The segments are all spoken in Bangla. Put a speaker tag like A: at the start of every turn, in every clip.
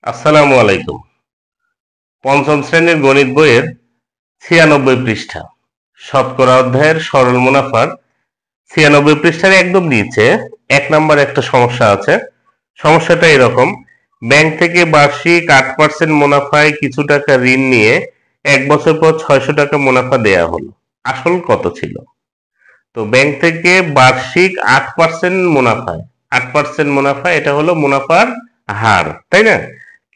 A: আসসালামু আলাইকুম। পঞ্চম শ্রেণীর গণিত বইয়ের ৯৬ পৃষ্ঠা শতকরা অধ্যায়ের সরল মুনাফার ৯৬ পৃষ্ঠার একদম নিচে ১ নম্বর একটা সমস্যা আছে। সমস্যাটা এরকম: ব্যাংক থেকে বার্ষিক ৮% মুনাফায় কিছু টাকা ঋণ নিয়ে ১ বছর পর ৬০০ টাকা মুনাফা দেয়া হলো। আসল কত ছিল? তো ব্যাংক থেকে বার্ষিক ৮% মুনাফায় ৮% মুনাফা, এটা হলো মুনাফার হার, তাই না?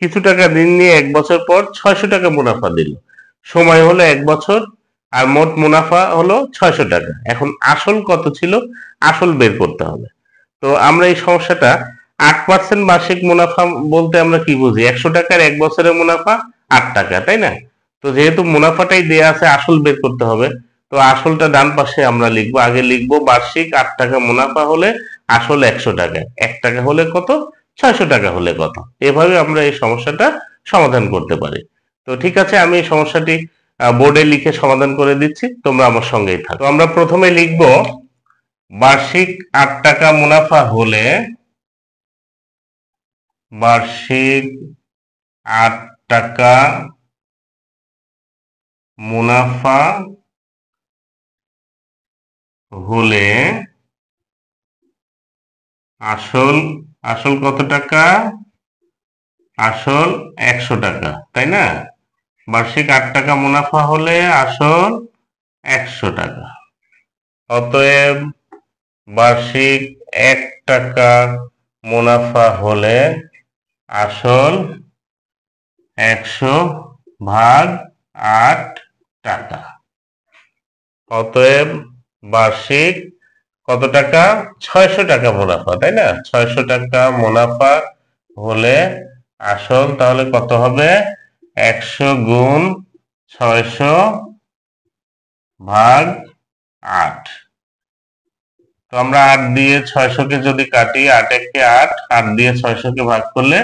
A: কিছু টাকা ঋণ নিয়ে ১ বছর পর ৬০০ টাকা মুনাফা দিল। সময় হলো ১ বছর, আর মোট মুনাফা হলো ৬০০ টাকা। এখন আসল কত ছিল? আসল বের করতে হবে। তো আমরা এই সমস্যাটা ৮% বার্ষিক মুনাফা বলতে আমরা কি বুঝি? ১০০ টাকার ১ বছরের মুনাফা ৮ টাকা, তাই না? তো যেহেতু মুনাফাটাই দেয়া আছে, আসল বের করতে হবে। তো আসলটা ডান পাশে আমরা লিখবো। আগে লিখবো বার্ষিক ৮ টাকা মুনাফা হলে আসল ১০০ টাকা, ১ টাকা হলে কত, ৬০০ টাকা হলে কত। এভাবে আমরা এই সমস্যাটা সমাধান করতে পারি। তো ঠিক আছে, আমি এই সমস্যাটি বোর্ডে লিখে সমাধান করে দিচ্ছি, তোমরা আমার সঙ্গেই থাকো। তো আমরা প্রথমে লিখবো বার্ষিক ৮ টাকা মুনাফা হলে, বার্ষিক ৮ টাকা মুনাফা হলে আসল আসল কত টাকা? আসল ১০০ টাকা, তাই না? বার্ষিক ৮ টাকা মুনাফা হলে আসল ১০০ টাকা। অতএব বার্ষিক ১ টাকা মুনাফা হলে আসল ১০০ ভাগ ৮ টাকা। অতএব বার্ষিক কত টাকা? ৬০০ টাকা মুনাফা, তাই না? ৬০০ টাকা মুনাফা হলে আসল তাহলে কত হবে? ১০০ গুণ ৬০০ ভাগ ৮। তো আমরা ৮ দিয়ে ৬০০ কে যদি কাটি, ৮ একে ৮, ৮ দিয়ে ৬০০ কে ভাগ করলে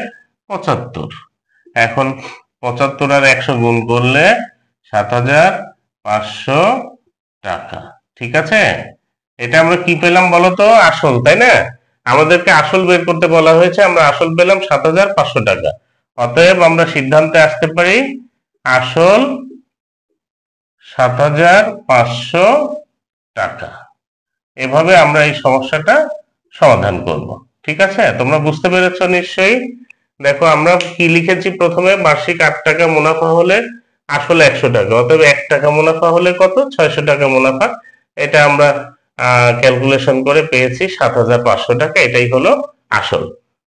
A: ৭৫। এখন ৭৫ আর ১০০ গুণ করলে ৭৫০০ টাকা। ঠিক আছে, এটা আমরা কি পেলাম বলতো? আসল, তাই না? আমাদেরকে আসল বের করতে বলা হয়েছে, আমরা আসল পেলাম ৭৫০০ টাকা। অতএব আমরা সিদ্ধান্তে আসতে পারি আসল ৭৫০০ টাকা। এভাবে আমরা এই সমস্যাটা সমাধান করব। ঠিক আছে, তোমরা বুঝতে পেরেছো নিশ্চয়ই। দেখো আমরা কি লিখেছি, প্রথমে বার্ষিক ৮ টাকা মুনাফা হলে আসল ১০০ টাকা। অতএব ১ টাকা মুনাফা হলে কত? ৬০০ টাকা মুনাফা। এটা আমরা ক্যালকুলেশন করে পেয়েছি ৭৫০০ টাকা। এটাই হলো আসল।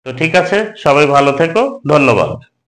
A: তো ঠিক আছে, সবাই ভালো থেকো, ধন্যবাদ।